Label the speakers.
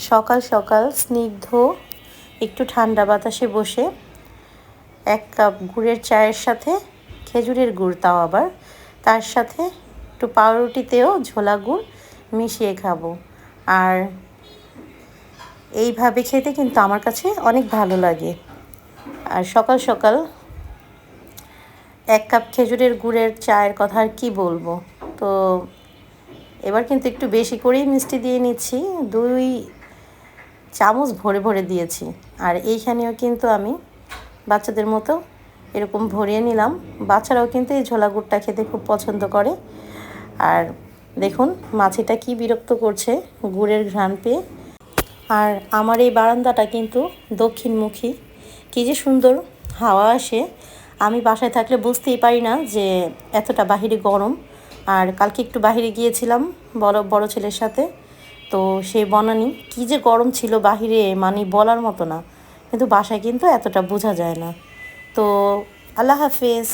Speaker 1: সকাল সকাল স্নিগ্ধ একটু ঠান্ডা বাতাসে বসে 1 কাপ গুড়ের চায়ের সাথে খেজুরের গুড়, তাও আবার তার সাথে একটু পাউরুটিতেও ঝোলা গুড় মিশিয়ে খাবো। আর এইভাবে খেতে কিন্তু আমার কাছে অনেক ভালো লাগে। আর সকাল সকাল 1 কাপ খেজুরের গুড়ের চায়ের কথা আর কী বলবো। তো এবার কিন্তু একটু বেশি করেই মিষ্টি দিয়ে নিচ্ছি, 2 চামচ ভরে ভরে দিয়েছি। আর এইখানেও কিন্তু আমি বাচ্চাদের মতো এরকম ভরিয়ে নিলাম। বাচ্চারাও কিন্তু এই ঝোলা গুড়টা খেতে খুব পছন্দ করে। আর দেখুন মাছিটা কি বিরক্ত করছে গুড়ের ঘ্রাণ পেয়ে। আর আমার এই বারান্দাটা কিন্তু দক্ষিণমুখী, কী যে সুন্দর হাওয়া আসে। আমি বাসায় থাকলে বুঝতেই পারি না যে এতটা বাহিরে গরম। আর কালকে একটু বাহিরে গিয়েছিলাম বড় ছেলের সাথে, তো সেই বনানি কী যে গরম ছিল বাহিরে, মানে বলার মতো না। কিন্তু বাসায় কিন্তু এতটা বোঝা যায় না। তো আল্লাহ হাফেজ।